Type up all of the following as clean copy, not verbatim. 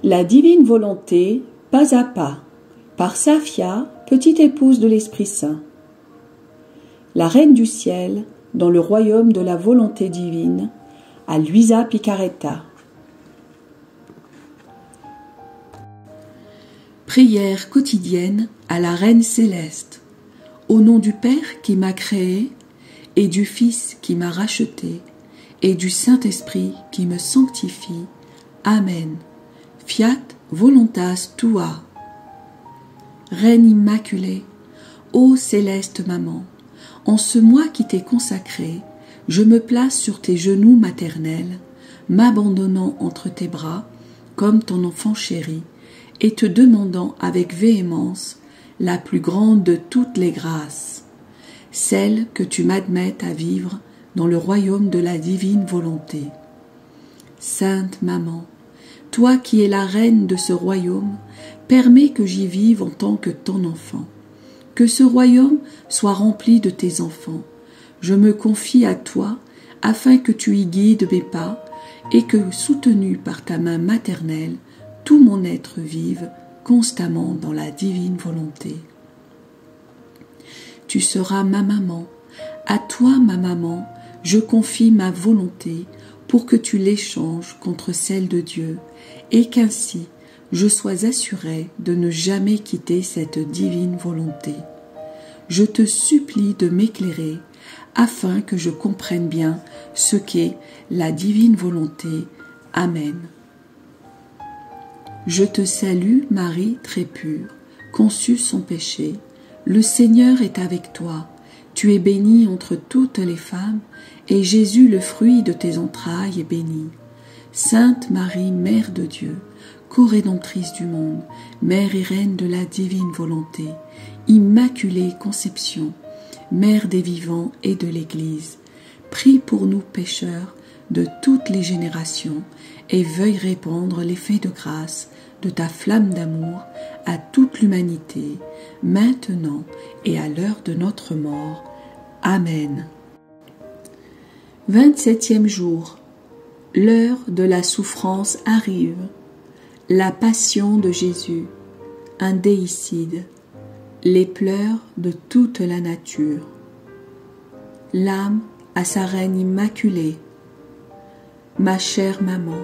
La divine volonté, pas à pas, par Safia, petite épouse de l'Esprit Saint. La Reine du Ciel, dans le royaume de la volonté divine, à Luisa Picaretta. Prière quotidienne à la Reine Céleste. Au nom du Père qui m'a créé, et du Fils qui m'a racheté, et du Saint-Esprit qui me sanctifie. Amen. Fiat voluntas tua. Reine immaculée, ô céleste maman, en ce mois qui t'est consacré, je me place sur tes genoux maternels, m'abandonnant entre tes bras, comme ton enfant chéri, et te demandant avec véhémence la plus grande de toutes les grâces, celle que tu m'admettes à vivre dans le royaume de la divine volonté. Sainte Maman, toi qui es la reine de ce royaume, permets que j'y vive en tant que ton enfant. Que ce royaume soit rempli de tes enfants. Je me confie à toi afin que tu y guides mes pas et que, soutenu par ta main maternelle, tout mon être vive constamment dans la divine volonté. Tu seras ma maman. À toi, ma maman, je confie ma volonté pour que tu l'échanges contre celle de Dieu et qu'ainsi je sois assurée de ne jamais quitter cette divine volonté. Je te supplie de m'éclairer afin que je comprenne bien ce qu'est la divine volonté. Amen. Je te salue, Marie très pure, conçue sans péché. Le Seigneur est avec toi. Tu es bénie entre toutes les femmes, et Jésus, le fruit de tes entrailles, est béni. Sainte Marie, Mère de Dieu, co-rédemptrice du monde, Mère et Reine de la divine volonté, Immaculée Conception, Mère des vivants et de l'Église, prie pour nous pécheurs de toutes les générations et veuille répandre l'effet de grâce de ta flamme d'amour à toute l'humanité, maintenant et à l'heure de notre mort. Amen. 27e jour. L'heure de la souffrance arrive. La passion de Jésus, un déicide, les pleurs de toute la nature. L'âme à sa reine immaculée. Ma chère maman,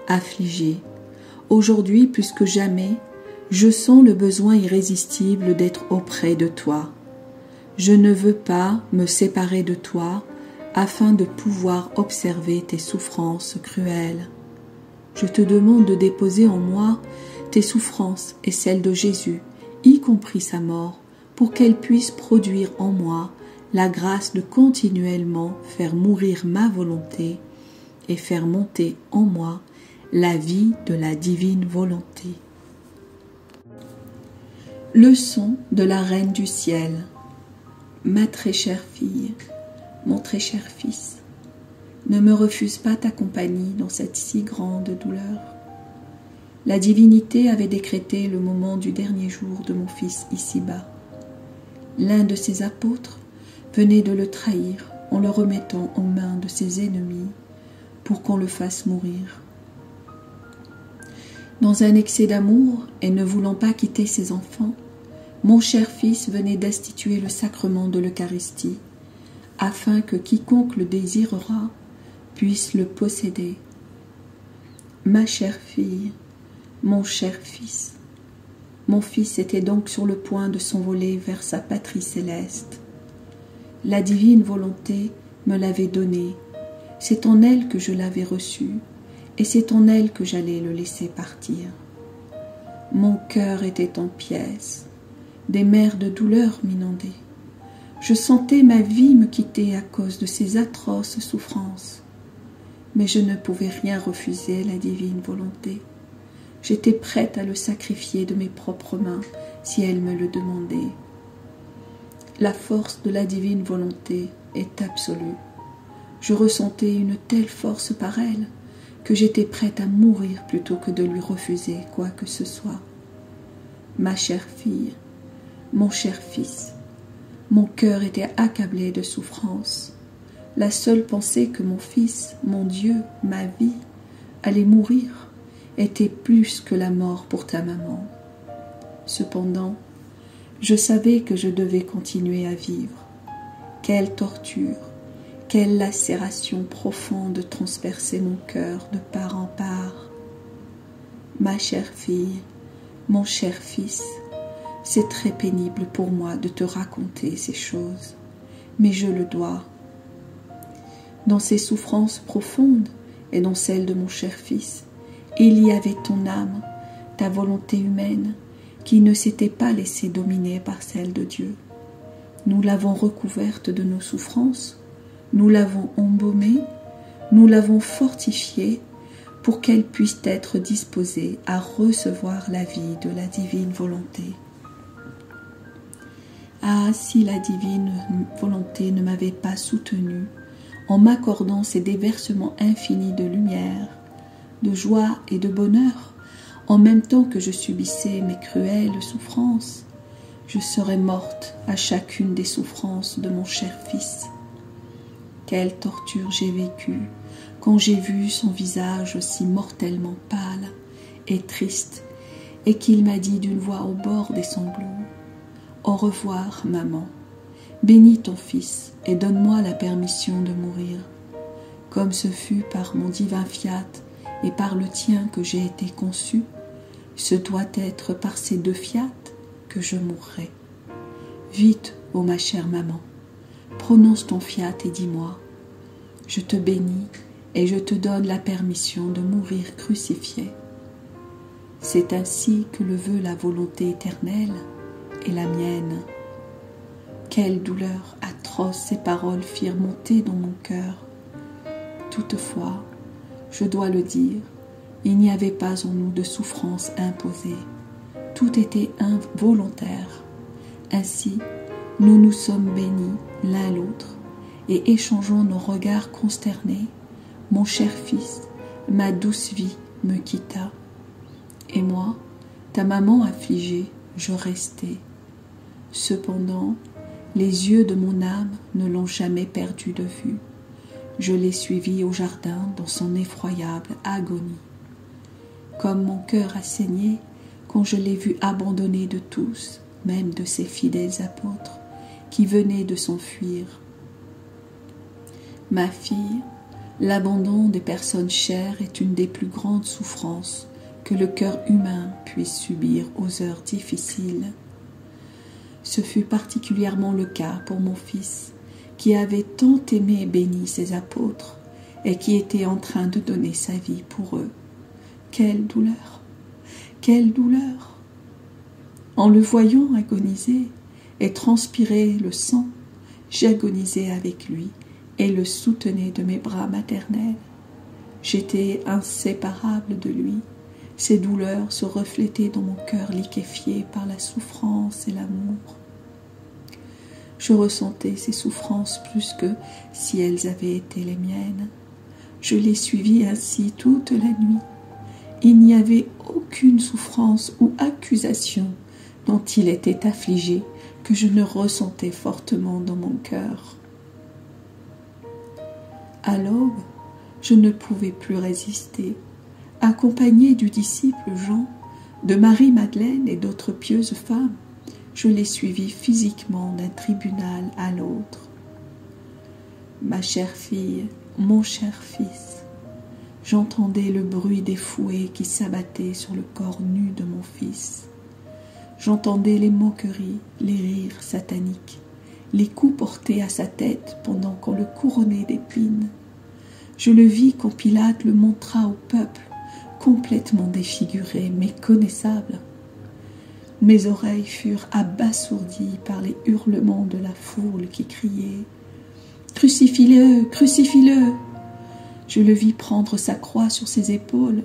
affligée, aujourd'hui plus que jamais, je sens le besoin irrésistible d'être auprès de toi. Je ne veux pas me séparer de toi afin de pouvoir observer tes souffrances cruelles. Je te demande de déposer en moi tes souffrances et celles de Jésus, y compris sa mort, pour qu'elle puisse produire en moi la grâce de continuellement faire mourir ma volonté et faire monter en moi la vie de la divine volonté. Leçon de la Reine du Ciel. Ma très chère fille, mon très cher fils, ne me refuse pas ta compagnie dans cette si grande douleur. La divinité avait décrété le moment du dernier jour de mon fils ici-bas. L'un de ses apôtres venait de le trahir en le remettant aux mains de ses ennemis pour qu'on le fasse mourir. Dans un excès d'amour et ne voulant pas quitter ses enfants, mon cher fils venait d'instituer le sacrement de l'Eucharistie, afin que quiconque le désirera puisse le posséder. Ma chère fille, mon cher fils, mon fils était donc sur le point de s'envoler vers sa patrie céleste. La divine volonté me l'avait donné, c'est en elle que je l'avais reçu, et c'est en elle que j'allais le laisser partir. Mon cœur était en pièces, des mers de douleur m'inondaient. Je sentais ma vie me quitter à cause de ces atroces souffrances. Mais je ne pouvais rien refuser à la divine volonté. J'étais prête à le sacrifier de mes propres mains si elle me le demandait. La force de la divine volonté est absolue. Je ressentais une telle force par elle que j'étais prête à mourir plutôt que de lui refuser quoi que ce soit. Ma chère fille, mon cher fils, mon cœur était accablé de souffrance. La seule pensée que mon fils, mon Dieu, ma vie, allait mourir était plus que la mort pour ta maman. Cependant, je savais que je devais continuer à vivre. Quelle torture, quelle lacération profonde transperçait mon cœur de part en part. Ma chère fille, mon cher fils, c'est très pénible pour moi de te raconter ces choses, mais je le dois. Dans ces souffrances profondes et dans celles de mon cher fils, il y avait ton âme, ta volonté humaine, qui ne s'était pas laissée dominer par celle de Dieu. Nous l'avons recouverte de nos souffrances, nous l'avons embaumée, nous l'avons fortifiée pour qu'elle puisse être disposée à recevoir la vie de la divine volonté. Ah, si la divine volonté ne m'avait pas soutenue en m'accordant ces déversements infinis de lumière, de joie et de bonheur, en même temps que je subissais mes cruelles souffrances, je serais morte à chacune des souffrances de mon cher fils. Quelle torture j'ai vécue quand j'ai vu son visage aussi mortellement pâle et triste, et qu'il m'a dit d'une voix au bord des sanglots: « Au revoir, maman. Bénis ton fils et donne-moi la permission de mourir. Comme ce fut par mon divin fiat et par le tien que j'ai été conçu, ce doit être par ces deux fiat que je mourrai. Vite, ô ma chère maman, prononce ton fiat et dis-moi: je te bénis et je te donne la permission de mourir crucifié. C'est ainsi que le veut la volonté éternelle et la mienne. » Quelle douleur atroce ces paroles firent monter dans mon cœur. Toutefois, je dois le dire, il n'y avait pas en nous de souffrance imposée. Tout était involontaire. Ainsi, nous nous sommes bénis l'un l'autre et échangeant nos regards consternés, mon cher fils, ma douce vie me quitta. Et moi, ta maman affligée, je restai. Cependant, les yeux de mon âme ne l'ont jamais perdu de vue. Je l'ai suivi au jardin dans son effroyable agonie. Comme mon cœur a saigné quand je l'ai vu abandonné de tous, même de ses fidèles apôtres, qui venaient de s'enfuir. Ma fille, l'abandon des personnes chères est une des plus grandes souffrances que le cœur humain puisse subir aux heures difficiles. Ce fut particulièrement le cas pour mon fils, qui avait tant aimé et béni ses apôtres, et qui était en train de donner sa vie pour eux. Quelle douleur! Quelle douleur! En le voyant agoniser et transpirer le sang, j'agonisais avec lui et le soutenais de mes bras maternels. J'étais inséparable de lui. Ces douleurs se reflétaient dans mon cœur liquéfié par la souffrance et l'amour. Je ressentais ces souffrances plus que si elles avaient été les miennes. Je les suivis ainsi toute la nuit. Il n'y avait aucune souffrance ou accusation dont il était affligé que je ne ressentais fortement dans mon cœur. À l'aube, je ne pouvais plus résister. Accompagné du disciple Jean, de Marie-Madeleine et d'autres pieuses femmes, je les suivis physiquement d'un tribunal à l'autre. Ma chère fille, mon cher fils, j'entendais le bruit des fouets qui s'abattaient sur le corps nu de mon fils. J'entendais les moqueries, les rires sataniques, les coups portés à sa tête pendant qu'on le couronnait d'épines. Je le vis quand Pilate le montra au peuple, complètement défiguré, méconnaissable. Mes oreilles furent abasourdies par les hurlements de la foule qui criait « Crucifie-le, crucifie-le » Je le vis prendre sa croix sur ses épaules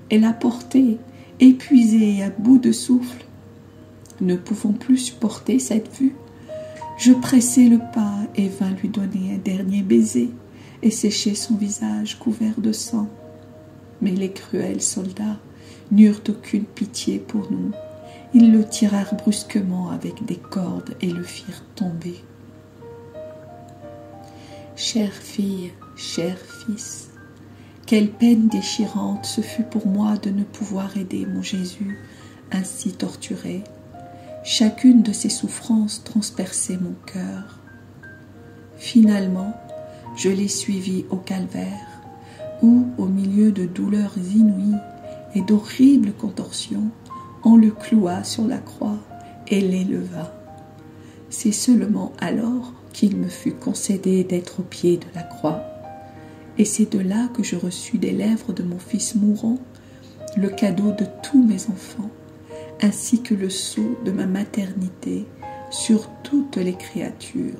et la porter, épuisé et à bout de souffle. Ne pouvant plus supporter cette vue, je pressai le pas et vins lui donner un dernier baiser et sécher son visage couvert de sang. Mais les cruels soldats n'eurent aucune pitié pour nous. Ils le tirèrent brusquement avec des cordes et le firent tomber. Chère fille, cher fils, quelle peine déchirante ce fut pour moi de ne pouvoir aider mon Jésus ainsi torturé. Chacune de ces souffrances transperçait mon cœur. Finalement, je l'ai suivi au calvaire, où, au milieu de douleurs inouïes et d'horribles contorsions, on le cloua sur la croix et l'éleva. C'est seulement alors qu'il me fut concédé d'être au pied de la croix. Et c'est de là que je reçus des lèvres de mon Fils mourant le cadeau de tous mes enfants, ainsi que le sceau de ma maternité sur toutes les créatures.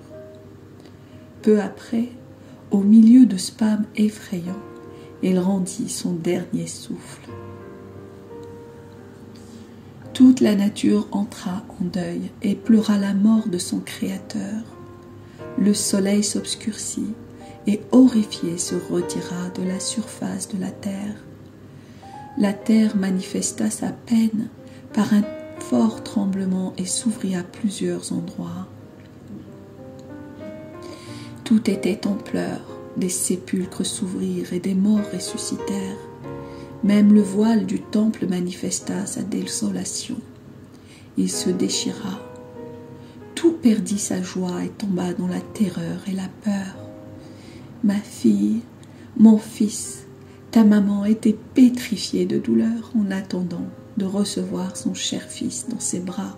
Peu après, au milieu de spasmes effrayants, il rendit son dernier souffle. Toute la nature entra en deuil et pleura la mort de son Créateur. Le soleil s'obscurcit et horrifié se retira de la surface de la terre. La terre manifesta sa peine par un fort tremblement et s'ouvrit à plusieurs endroits. Tout était en pleurs, des sépulcres s'ouvrirent et des morts ressuscitèrent. Même le voile du temple manifesta sa désolation. Il se déchira. Tout perdit sa joie et tomba dans la terreur et la peur. Ma fille, mon fils, ta maman était pétrifiée de douleur en attendant de recevoir son cher fils dans ses bras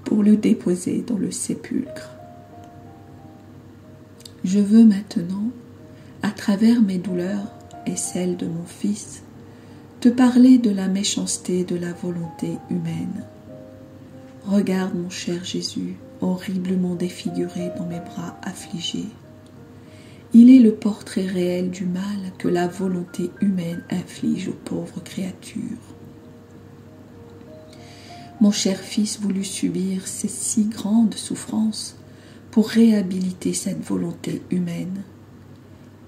pour le déposer dans le sépulcre. Je veux maintenant, à travers mes douleurs et celles de mon fils, te parler de la méchanceté de la volonté humaine. Regarde mon cher Jésus, horriblement défiguré dans mes bras affligés. Il est le portrait réel du mal que la volonté humaine inflige aux pauvres créatures. Mon cher fils voulut subir ces si grandes souffrances pour réhabiliter cette volonté humaine,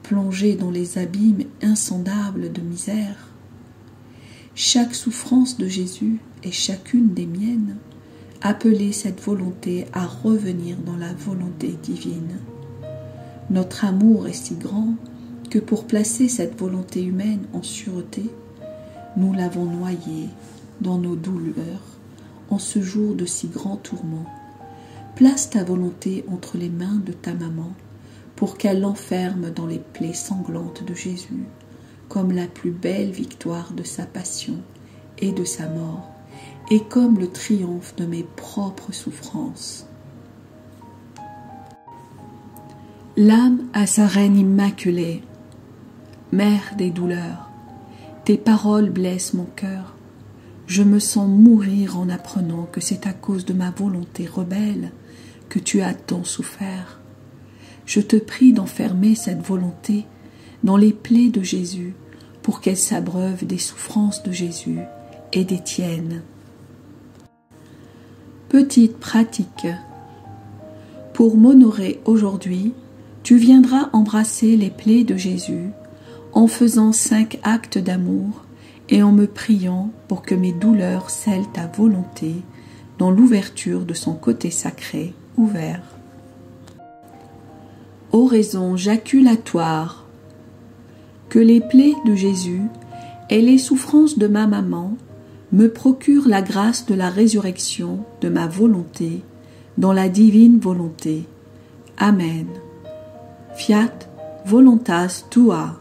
plongée dans les abîmes insondables de misère. Chaque souffrance de Jésus et chacune des miennes appelait cette volonté à revenir dans la volonté divine. Notre amour est si grand que pour placer cette volonté humaine en sûreté, nous l'avons noyée dans nos douleurs en ce jour de si grands tourments. Place ta volonté entre les mains de ta maman pour qu'elle l'enferme dans les plaies sanglantes de Jésus, comme la plus belle victoire de sa passion et de sa mort, et comme le triomphe de mes propres souffrances. L'âme à sa reine immaculée, mère des douleurs, tes paroles blessent mon cœur. Je me sens mourir en apprenant que c'est à cause de ma volonté rebelle que tu as tant souffert. Je te prie d'enfermer cette volonté dans les plaies de Jésus pour qu'elle s'abreuve des souffrances de Jésus et des tiennes. Petite pratique. Pour m'honorer aujourd'hui, tu viendras embrasser les plaies de Jésus en faisant 5 actes d'amour et en me priant pour que mes douleurs scellent ta volonté dans l'ouverture de son côté sacré ouvert. Oraison jaculatoire. Que les plaies de Jésus et les souffrances de ma maman me procurent la grâce de la résurrection de ma volonté dans la divine volonté. Amen. Fiat voluntas tua.